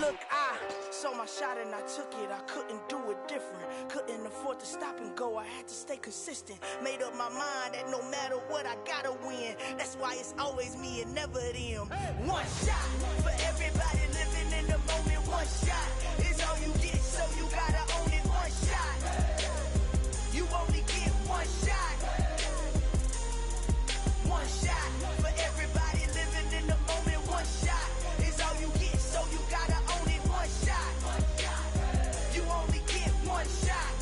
Look, I saw my shot and I took it. I couldn't do it different. Couldn't afford to stop and go. I had to stay consistent. Made up my mind that no matter what, I gotta win. That's why it's always me and never them. One shot for everybody living in the moment. One shot is all you get, so you gotta own it. One shot. You only get one shot. One shot for everybody living in the moment. One shot is all you get, so you gotta own it. One shot. You only get one shot.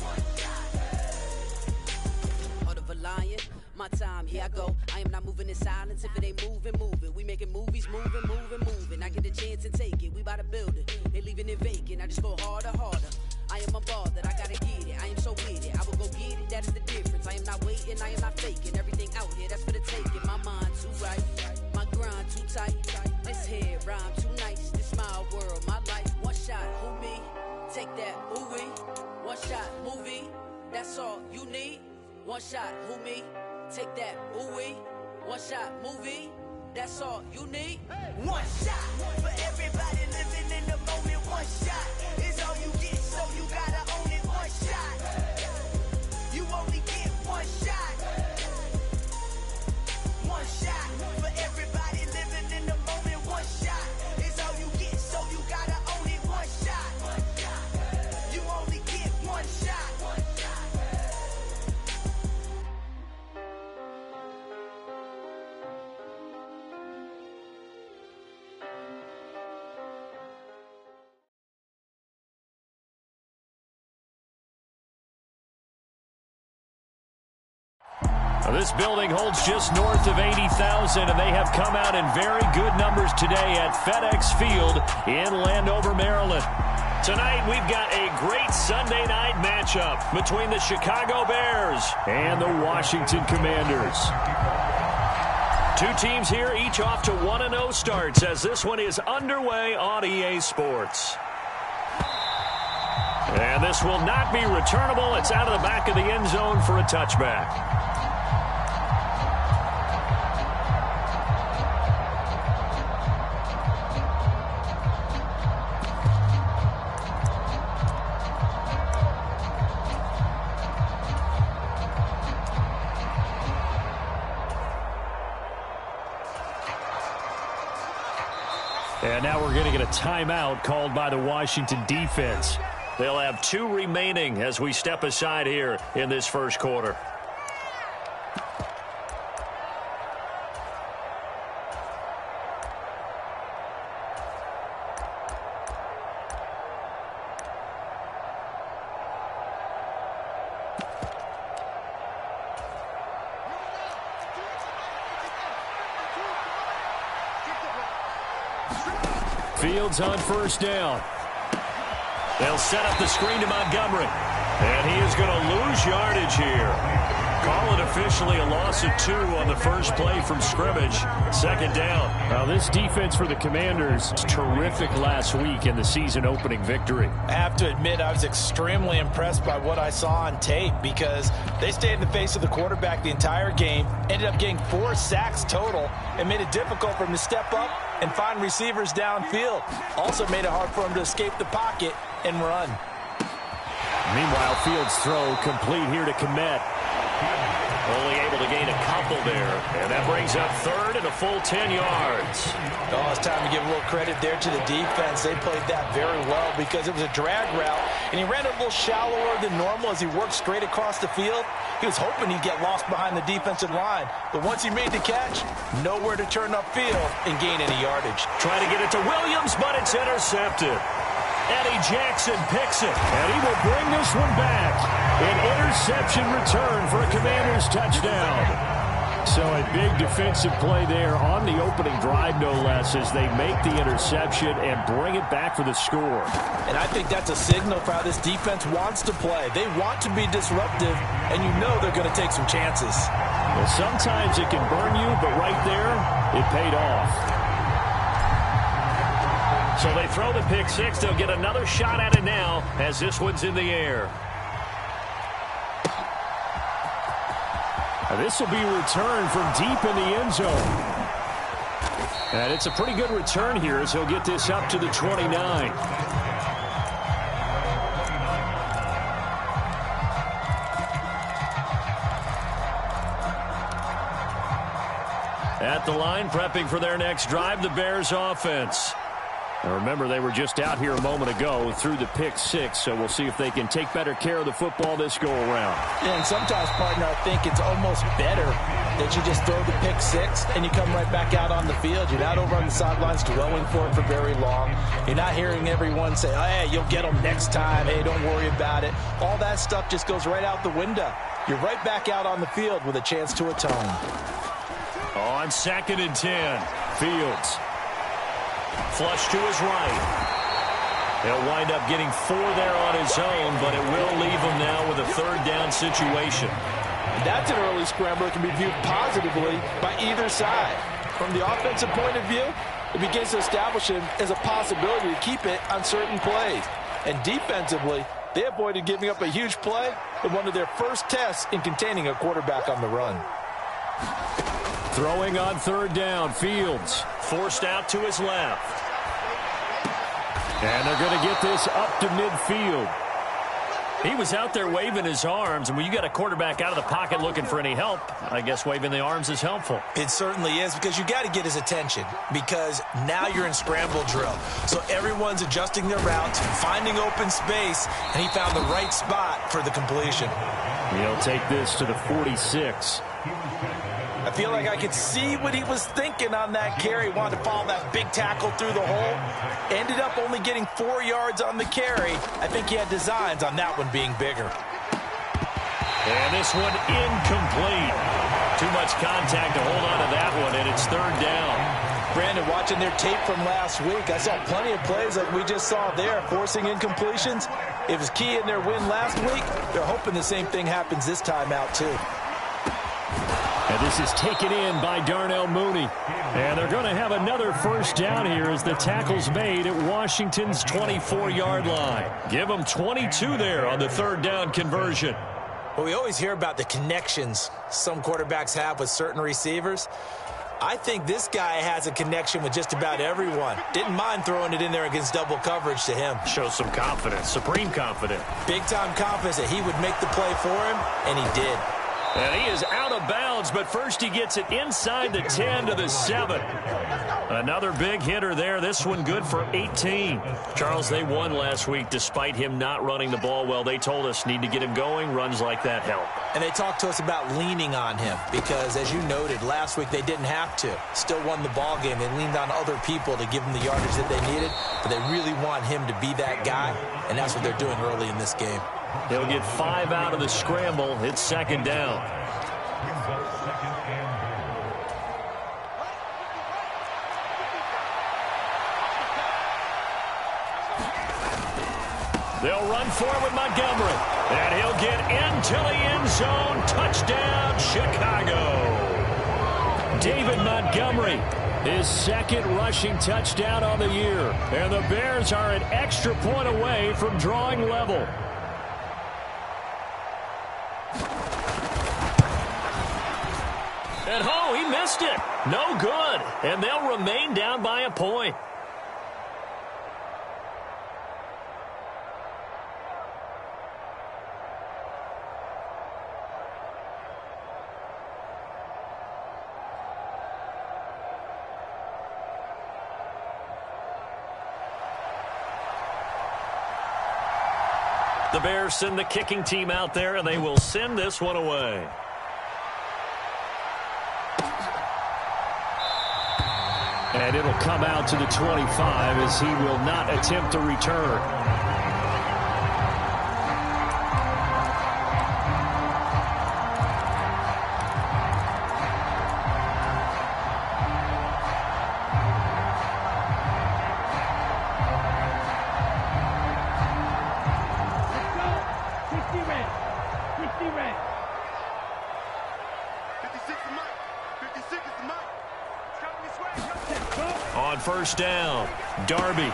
Heart of a lion, my time, here I go. I am not moving in silence. If it ain't moving, move it. We making movies, moving. I get a chance and take it. We bout to build it. Ain't leaving it vacant. I just go harder. I am a ball that I gotta get it. I am so with it. I will go get it. That is the difference. I am not waiting. I am not faking. Everything out here, that's for the taking. My mind too right. My grind too tight. This head rhyme too nice. This my world, my life. One shot, who me? Take that, ooh wee. One shot, movie. That's all you need. One shot, who me? Take that, ooh wee. One shot, movie. That's all you need. One shot for everybody living in the moment. One shot is all you get, so you gotta own it. One shot. You only get one shot. One shot for everybody living in the moment. One shot is all you get, so you gotta own it. One shot. You only get one shot. This building holds just north of 80,000, and they have come out in very good numbers today at FedEx Field in Landover, Maryland. Tonight, we've got a great Sunday night matchup between the Chicago Bears and the Washington Commanders. Two teams here, each off to 1-0 starts as this one is underway on EA Sports. And this will not be returnable. It's out of the back of the end zone for a touchback. And now we're going to get a timeout called by the Washington defense. They'll have 2 remaining as we step aside here in this first quarter. Fields on first down. They'll set up the screen to Montgomery. And he is going to lose yardage here. Call it officially a loss of 2 on the first play from scrimmage. Second down. Now this defense for the Commanders was terrific last week in the season opening victory. I have to admit I was extremely impressed by what I saw on tape because they stayed in the face of the quarterback the entire game, ended up getting 4 sacks total, and made it difficult for him to step up and find receivers downfield. Also made it hard for him to escape the pocket and run. Meanwhile, Fields' throw complete here to Kmet. Only able to gain a couple there. And that brings up third and a full 10 yards. Oh, it's time to give a little credit there to the defense. They played that very well because it was a drag route, and he ran a little shallower than normal as he worked straight across the field. He was hoping he'd get lost behind the defensive line. But once he made the catch, nowhere to turn upfield and gain any yardage. Trying to get it to Williams, but it's intercepted. Eddie Jackson picks it, and he will bring this one back. An interception return for a Commanders touchdown. So a big defensive play there on the opening drive, no less, as they make the interception and bring it back for the score. And I think that's a signal for how this defense wants to play. They want to be disruptive, and you know they're going to take some chances. Well, sometimes it can burn you, but right there, it paid off. So they throw the pick six. They'll get another shot at it now as this one's in the air. This will be returned from deep in the end zone. And it's a pretty good return here as he'll get this up to the 29. At the line, prepping for their next drive, the Bears offense. Now remember, they were just out here a moment ago through the pick six, so we'll see if they can take better care of the football this go-around. Yeah, and sometimes, partner, I think it's almost better that you just throw the pick six and you come right back out on the field. You're not over on the sidelines dwelling for it for very long. You're not hearing everyone say, oh, hey, you'll get them next time. Hey, don't worry about it. All that stuff just goes right out the window. You're right back out on the field with a chance to atone. On 2nd and 10, Fields. Flush to his right. He'll wind up getting 4 there on his own, but it will leave him now with a 3rd down situation. That's an early scrambler that can be viewed positively by either side. From the offensive point of view, it begins to establish him as a possibility to keep it on certain plays. And defensively, they avoided giving up a huge play in one of their first tests in containing a quarterback on the run. Throwing on 3rd down, Fields forced out to his left. And they're going to get this up to midfield. He was out there waving his arms, and when you got a quarterback out of the pocket looking for any help, I guess waving the arms is helpful. It certainly is, because you got to get his attention, because now you're in scramble drill. So everyone's adjusting their routes, finding open space, and he found the right spot for the completion. He'll take this to the 46. I feel like I could see what he was thinking on that carry. Wanted to follow that big tackle through the hole. Ended up only getting 4 yards on the carry. I think he had designs on that one being bigger. And this one incomplete. Too much contact to hold on to that one, and it's 3rd down. Brandon, watching their tape from last week, I saw plenty of plays like we just saw there, forcing incompletions. It was key in their win last week. They're hoping the same thing happens this time out, too. And this is taken in by Darnell Mooney. And they're going to have another 1st down here as the tackle's made at Washington's 24-yard line. Give them 22 there on the 3rd down conversion. Well, we always hear about the connections some quarterbacks have with certain receivers. I think this guy has a connection with just about everyone. Didn't mind throwing it in there against double coverage to him. Shows some confidence, supreme confidence. Big-time confidence that he would make the play for him, and he did. And he is out of bounds, but first he gets it inside the 10 to the 7. Another big hitter there. This one good for 18. Charles, they won last week despite him not running the ball well. They told us need to get him going. Runs like that help. And they talked to us about leaning on him because, as you noted, last week they didn't have to. Still won the ball game. They leaned on other people to give them the yardage that they needed, but they really want him to be that guy, and that's what they're doing early in this game. He'll get 5 out of the scramble. It's 2nd down. They'll run for it with Montgomery. And he'll get into the end zone. Touchdown, Chicago. David Montgomery, his 2nd rushing touchdown on the year. And the Bears are an extra point away from drawing level. And oh, he missed it. No good. And they'll remain down by a point. The Bears send the kicking team out there, and they will send this one away. And it'll come out to the 25 as he will not attempt to return. On 1st down, Darby.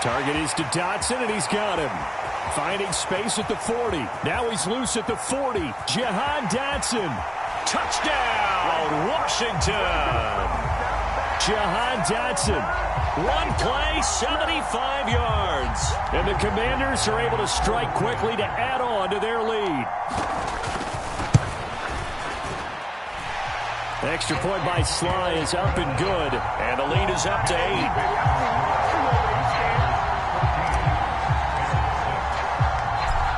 Target is to Dotson, and he's got him. Finding space at the 40. Now he's loose at the 40. Jahan Dotson. Touchdown, Washington. Jahan Dotson. One play, 75 yards. And the Commanders are able to strike quickly to add on to their lead. Extra point by Sly is up and good. And the lead is up to 8.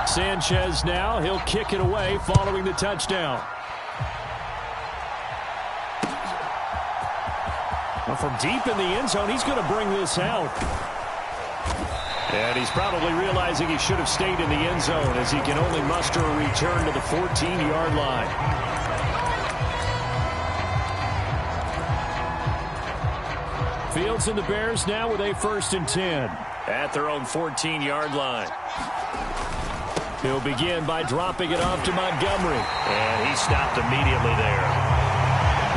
Sanchez now. He'll kick it away following the touchdown. Well, from deep in the end zone, he's going to bring this out. And he's probably realizing he should have stayed in the end zone as he can only muster a return to the 14-yard line. Fields and the Bears now with a 1st and 10 at their own 14-yard line. He'll begin by dropping it off to Montgomery. And he stopped immediately there.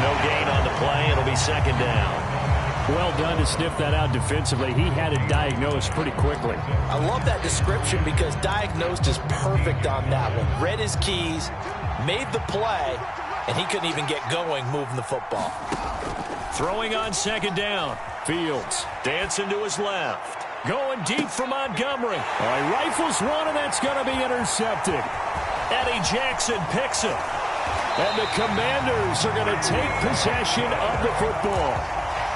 No gain on the play. It'll be 2nd down. Well done to sniff that out defensively. He had it diagnosed pretty quickly. I love that description because diagnosed is perfect on that one. Read his keys, made the play, and he couldn't even get going moving the football. Throwing on 2nd down. Fields dancing to his left. Going deep for Montgomery. He rifles one, and that's going to be intercepted. Eddie Jackson picks it. And the Commanders are going to take possession of the football.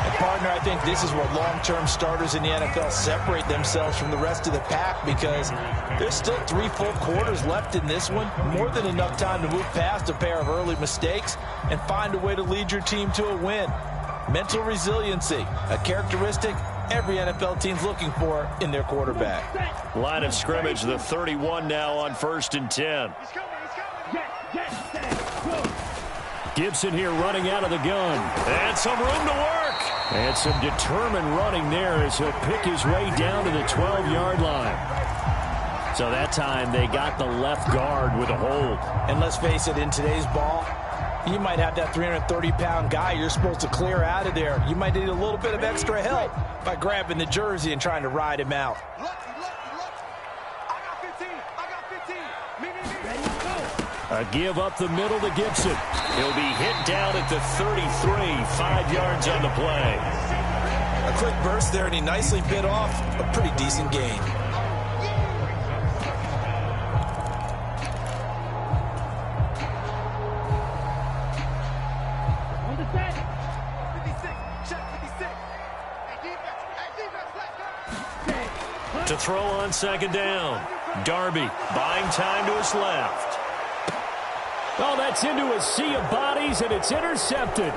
And, partner, I think this is where long-term starters in the NFL separate themselves from the rest of the pack because there's still 3 full quarters left in this one. More than enough time to move past a pair of early mistakes and find a way to lead your team to a win. Mental resiliency, a characteristic every NFL team's looking for in their quarterback. Line of scrimmage, the 31 now on 1st and 10. Gibson here running out of the gun. And some room to work. And some determined running there as he'll pick his way down to the 12-yard line. So that time they got the left guard with a hold. And let's face it, in today's ball, you might have that 330-pound guy you're supposed to clear out of there. You might need a little bit of extra help by grabbing the jersey and trying to ride him out. A give up the middle to Gibson. He'll be hit down at the 33, 5 yards on the play. A quick burst there, and he nicely bit off a pretty decent gain. To throw on 2nd down. Darby buying time to his left. Oh, that's into a sea of bodies, and it's intercepted.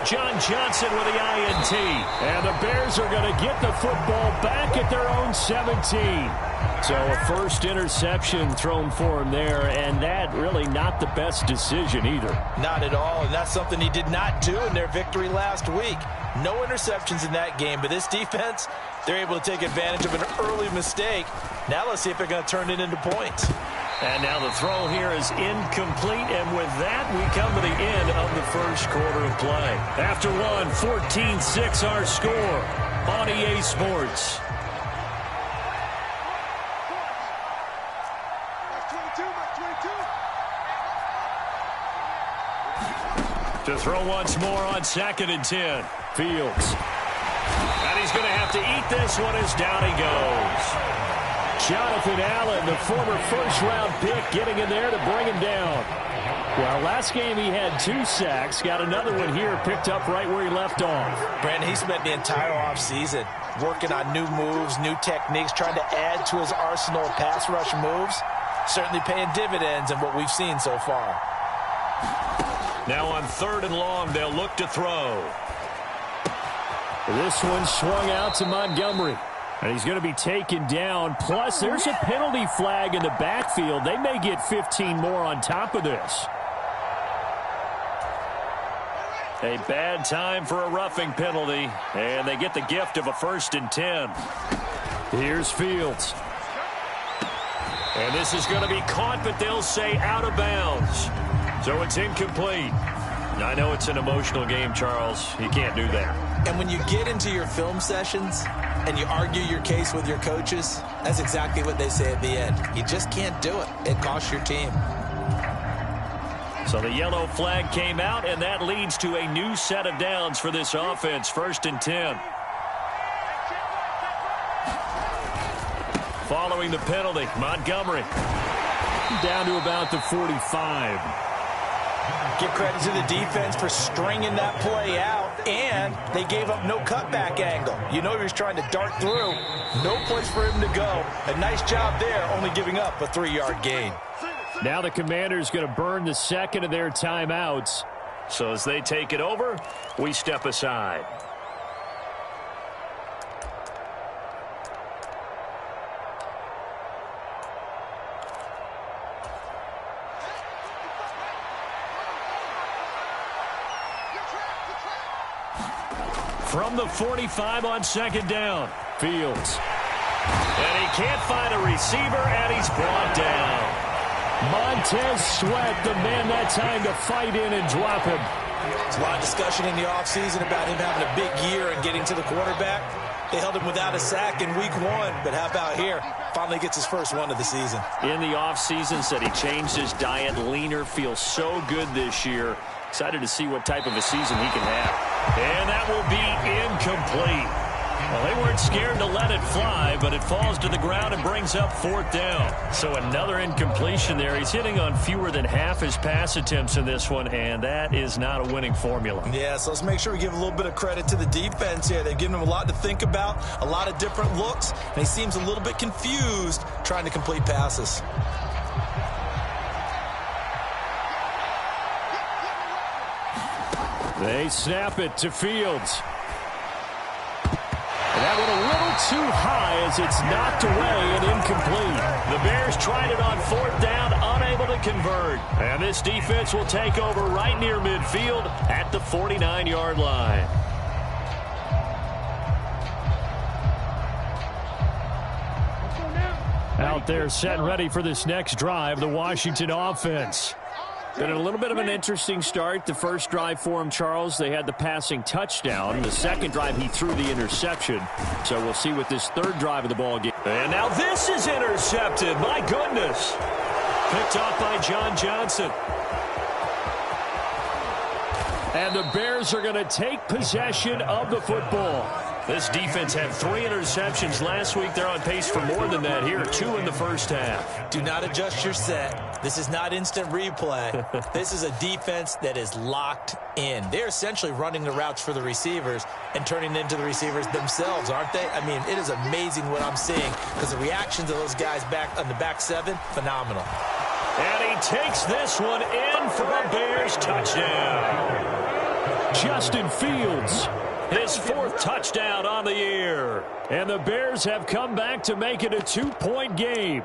John Johnson with the INT. And the Bears are going to get the football back at their own 17. So a first interception thrown for him there, and that really not the best decision either. Not at all, and that's something he did not do in their victory last week. No interceptions in that game, but this defense, they're able to take advantage of an early mistake. Now let's see if they're going to turn it into points. And now the throw here is incomplete, and with that, we come to the end of the first quarter of play. After one, 14-6 our score on EA Sports. To throw once more on 2nd and 10. Fields. And he's going to have to eat this one as down he goes. Jonathan Allen, the former first-round pick, getting in there to bring him down. Well, last game he had 2 sacks. Got another one here picked up right where he left off. Brandon, he spent the entire offseason working on new moves, new techniques, trying to add to his arsenal of pass rush moves. Certainly paying dividends in what we've seen so far. Now on 3rd and long, they'll look to throw. This one swung out to Montgomery. And he's going to be taken down. Plus, there's a penalty flag in the backfield. They may get 15 more on top of this. A bad time for a roughing penalty. And they get the gift of a 1st and 10. Here's Fields. And this is going to be caught, but they'll say out of bounds. So it's incomplete. I know it's an emotional game, Charles. You can't do that. And when you get into your film sessions and you argue your case with your coaches, that's exactly what they say at the end. You just can't do it. It costs your team. So the yellow flag came out, and that leads to a new set of downs for this offense. 1st and 10. Following the penalty, Montgomery down to about the 45. Give credit to the defense for stringing that play out, and they gave up no cutback angle. You know he was trying to dart through. No place for him to go. A nice job there, only giving up a 3-yard gain. Now the Commanders going to burn the second of their timeouts. So as they take it over, we step aside. From the 45 on 2nd down, Fields. And he can't find a receiver, and he's brought down. Montez Sweat, the man that time to fight in and drop him. There's a lot of discussion in the offseason about him having a big year and getting to the quarterback. They held him without a sack in week 1, but how about here? Finally gets his first one of the season. In the offseason, said he changed his diet, leaner, feels so good this year. Excited to see what type of a season he can have. And that will be incomplete. Well, they weren't scared to let it fly, but it falls to the ground and brings up 4th down. So another incompletion there. He's hitting on fewer than half his pass attempts in this one, and that is not a winning formula. Yeah, so let's make sure we give a little bit of credit to the defense here. They've given him a lot to think about, a lot of different looks, and he seems a little bit confused trying to complete passes. They snap it to Fields. And that went a little too high as it's knocked away and incomplete. The Bears tried it on 4th down, unable to convert. And this defense will take over right near midfield at the 49-yard line. Out there set and ready for this next drive, the Washington offense. Been a little bit of an interesting start. The first drive for him, Charles, they had the passing touchdown. The second drive, he threw the interception. So we'll see what this third drive of the ball game. And now this is intercepted. My goodness. Picked off by John Johnson. And the Bears are going to take possession of the football. This defense had 3 interceptions last week. They're on pace for more than that here. 2 in the first half. Do not adjust your set. This is not instant replay. This is a defense that is locked in. They're essentially running the routes for the receivers and turning it into the receivers themselves, aren't they? I mean, it is amazing what I'm seeing because the reactions of those guys back on the back 7, phenomenal. And he takes this one in for a Bears touchdown. Justin Fields. His 4th touchdown on the year. And the Bears have come back to make it a 2-point game.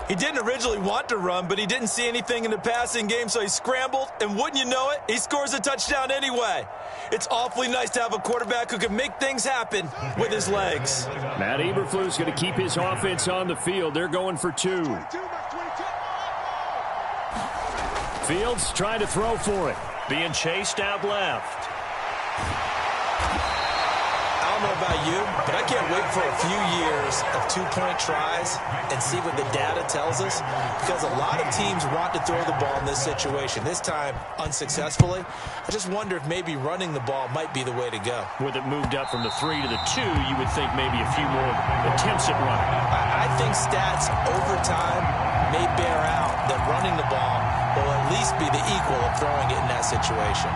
He didn't originally want to run, but he didn't see anything in the passing game, so he scrambled, and wouldn't you know it, he scores a touchdown anyway. It's awfully nice to have a quarterback who can make things happen with his legs. Matt Eberflus going to keep his offense on the field. They're going for 2. Fields trying to throw for it. Being chased out left. I don't know about you, but I can't wait for a few years of 2-point tries and see what the data tells us, because a lot of teams want to throw the ball in this situation. This time, unsuccessfully. I just wonder if maybe running the ball might be the way to go. With it moved up from the 3 to the 2, you would think maybe a few more attempts at running. I think stats over time may bear out that running the ball will at least be the equal of throwing it in that situation.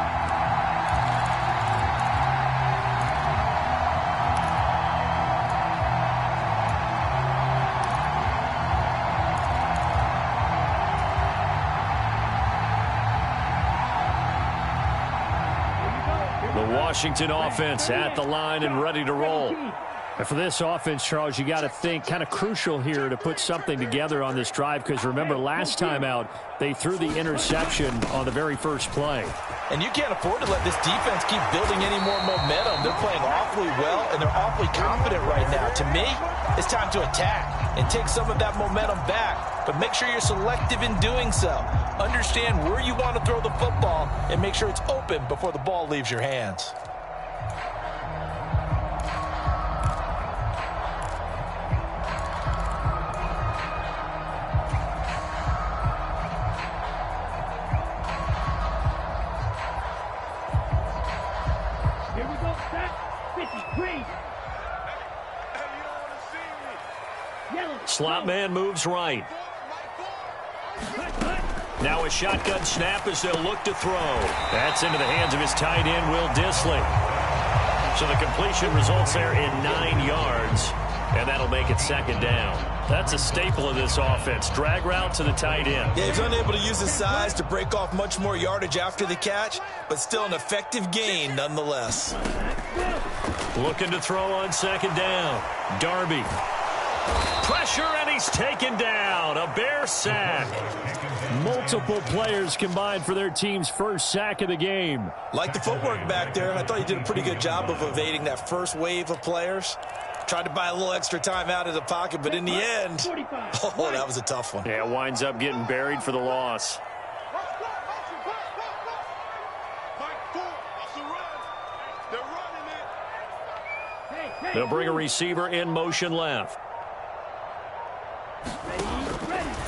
Washington offense at the line and ready to roll. And for this offense, Charles, you got to think kind of crucial here to put something together on this drive, because remember last time out they threw the interception on the very first play. And you can't afford to let this defense keep building any more momentum. They're playing awfully well, and they're awfully confident right now. To me, it's time to attack and take some of that momentum back. But make sure you're selective in doing so. Understand where you want to throw the football and make sure it's open before the ball leaves your hands. Slot man moves right. Now a shotgun snap as they'll look to throw. That's into the hands of his tight end, Will Dissly. So the completion results there in 9 yards, and that'll make it second down. That's a staple of this offense. Drag route to the tight end. Yeah, he's unable to use his size to break off much more yardage after the catch, but still an effective gain nonetheless. Looking to throw on second down. Darby. Pressure, and he's taken down. A Bear sack. Multiple players combined for their team's first sack of the game. Like the footwork back there, I thought he did a pretty good job of evading that first wave of players. Tried to buy a little extra time out of the pocket, but in the end, oh, that was a tough one. Yeah, winds up getting buried for the loss. They'll bring a receiver in motion left.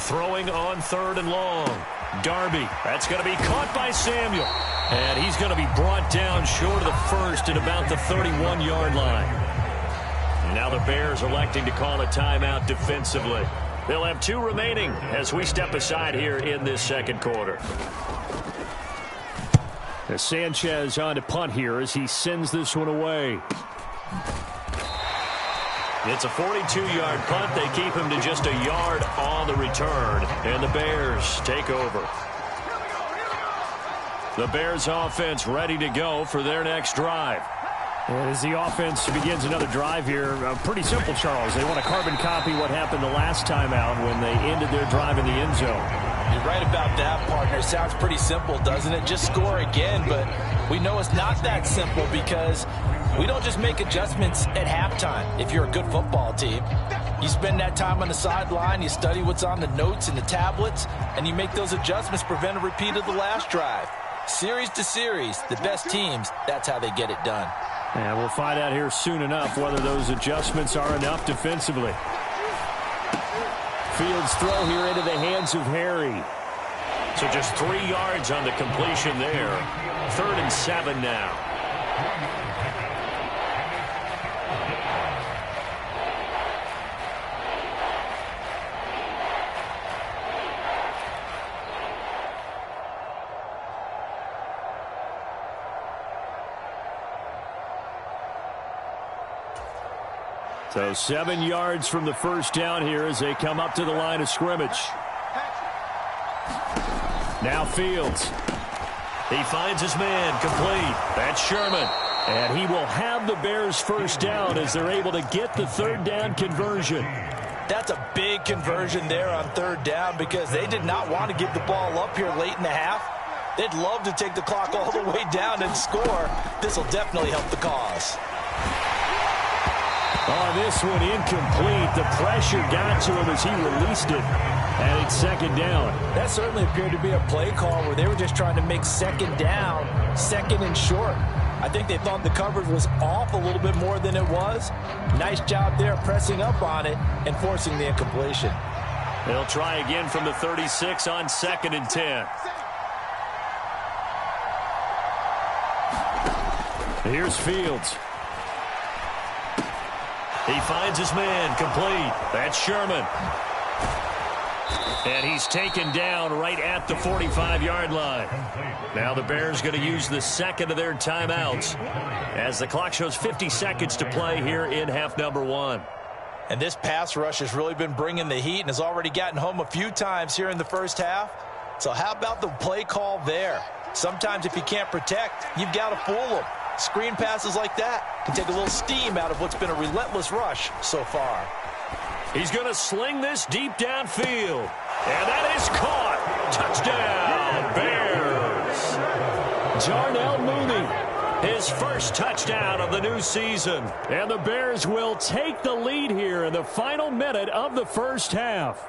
Throwing on 3rd and long. Darby. That's going to be caught by Samuel. And he's going to be brought down short of the first at about the 31-yard line. Now the Bears electing to call a timeout defensively. They'll have 2 remaining as we step aside here in this second quarter. As Sanchez on to punt here as he sends this one away. It's a 42-yard punt. They keep him to just a yard on the return. And the Bears take over. The Bears offense ready to go for their next drive. As the offense begins another drive here, pretty simple, Charles. They want to carbon copy what happened the last time out when they ended their drive in the end zone. You're right about that, partner. Sounds pretty simple, doesn't it? Just score again, but we know it's not that simple because we don't just make adjustments at halftime if you're a good football team. You spend that time on the sideline, you study what's on the notes and the tablets, and you make those adjustments, prevent a repeat of the last drive. Series to series, the best teams, that's how they get it done. And we'll find out here soon enough whether those adjustments are enough defensively. Fields throw here into the hands of Harry. So just 3 yards on the completion there. 3rd and 7 now. So 7 yards from the first down here as they come up to the line of scrimmage. Now Fields. He finds his man complete. That's Sherman. And he will have the Bears first down as they're able to get the 3rd down conversion. That's a big conversion there on 3rd down because they did not want to give the ball up here late in the half. They'd love to take the clock all the way down and score. This will definitely help the cause. Oh, this one incomplete. The pressure got to him as he released it. And it's 2nd down. That certainly appeared to be a play call where they were just trying to make 2nd down, 2nd and short. I think they thought the coverage was off a little bit more than it was. Nice job there pressing up on it and forcing the incompletion. They'll try again from the 36 on 2nd and 10. Here's Fields. He finds his man complete. That's Sherman. And he's taken down right at the 45-yard line. Now the Bears going to use the 2nd of their timeouts as the clock shows 50 seconds to play here in half number 1. And this pass rush has really been bringing the heat and has already gotten home a few times here in the first half. So how about the play call there? Sometimes if you can't protect, you've got to fool them. Screen passes like that can take a little steam out of what's been a relentless rush so far. He's going to sling this deep downfield. And that is caught. Touchdown, Bears. Darnell Mooney, his first touchdown of the new season. And the Bears will take the lead here in the final minute of the first half.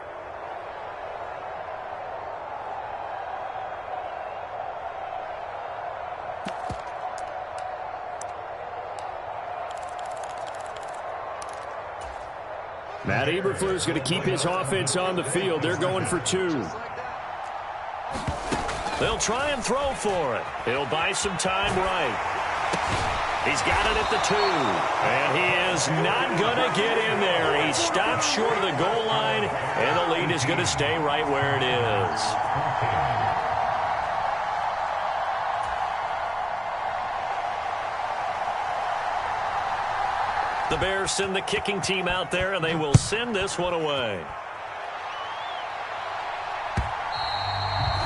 Matt Eberflus going to keep his offense on the field. They're going for 2. They'll try and throw for it. He'll buy some time right. He's got it at the 2. And he is not going to get in there. He stops short of the goal line, and the lead is going to stay right where it is. The Bears send the kicking team out there, and they will send this one away.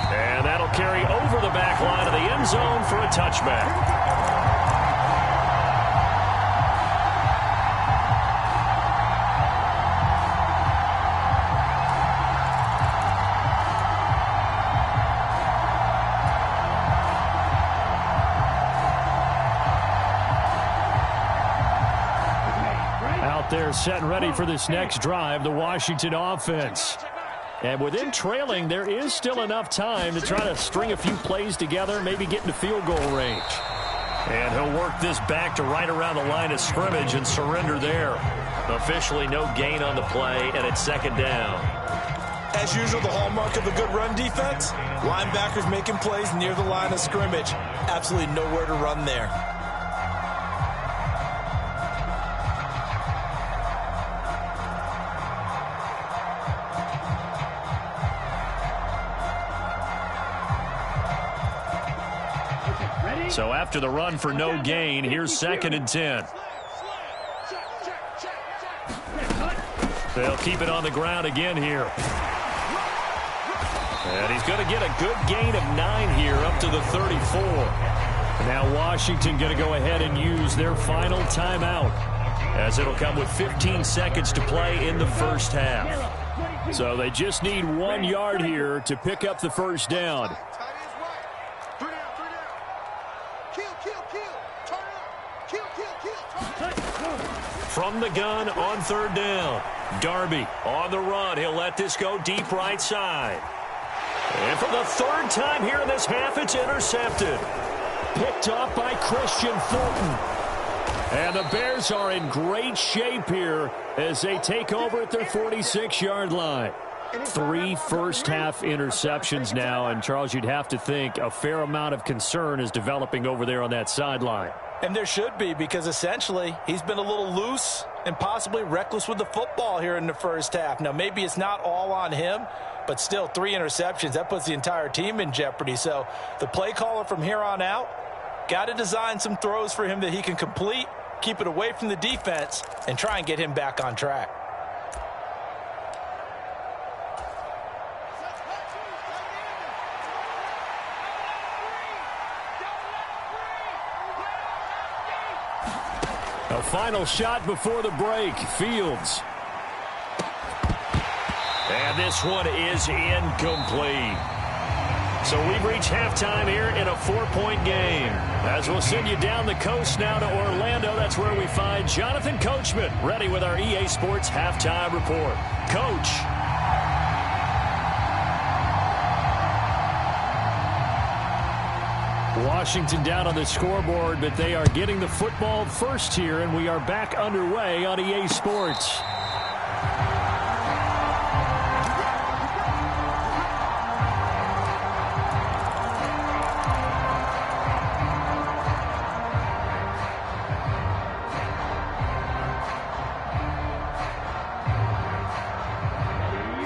And that'll carry over the back line of the end zone for a touchback. They're set and ready for this next drive, the Washington offense. And with them trailing, there is still enough time to try to string a few plays together, maybe get into field goal range. And he'll work this back to right around the line of scrimmage and surrender there. Officially no gain on the play, and it's second down. As usual, the hallmark of a good run defense, linebackers making plays near the line of scrimmage. Absolutely nowhere to run there. So after the run for no gain, here's 2nd and 10. They'll keep it on the ground again here. And he's going to get a good gain of 9 here up to the 34. Now Washington going to go ahead and use their final timeout, as it'll come with 15 seconds to play in the first half. So they just need 1 yard here to pick up the first down. From the gun on 3rd down. Darby on the run. He'll let this go deep right side. And for the 3rd time here in this half, it's intercepted. Picked off by Christian Fulton. And the Bears are in great shape here as they take over at their 46-yard line. 3 first-half interceptions now, and Charles, you'd have to think a fair amount of concern is developing over there on that sideline. And there should be, because essentially he's been a little loose and possibly reckless with the football here in the first half. Now, maybe it's not all on him, but still 3 interceptions. That puts the entire team in jeopardy. So the play caller from here on out got to design some throws for him that he can complete, keep it away from the defense, and try and get him back on track. A final shot before the break. Fields. And this one is incomplete. So we've reached halftime here in a 4-point game. As we'll send you down the coast now to Orlando, that's where we find Jonathan Coachman, ready with our EA Sports halftime report. Coach. Washington down on the scoreboard, but they are getting the football first here, and we are back underway on EA Sports.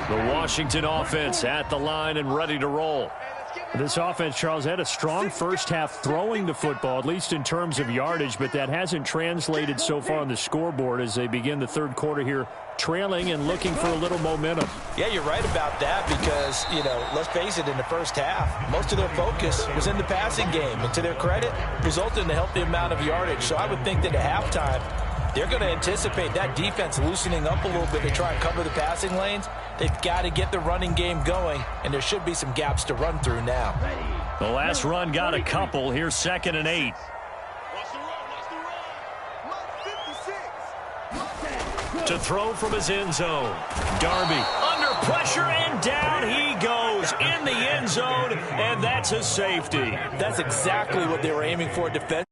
The Washington offense at the line and ready to roll. This offense, Charles, had a strong first half throwing the football, at least in terms of yardage, but that hasn't translated so far on the scoreboard as they begin the 3rd quarter here, trailing and looking for a little momentum. Yeah, you're right about that because, let's face it, in the first half, most of their focus was in the passing game. And to their credit, resulted in a healthy amount of yardage. So I would think that at halftime, they're going to anticipate that defense loosening up a little bit to try and cover the passing lanes. They've got to get the running game going, and there should be some gaps to run through now. The last run got a couple. Here's 2nd and 8. To throw from his end zone. Darby under pressure, and down he goes in the end zone, and that's a safety. That's exactly what they were aiming for defensively.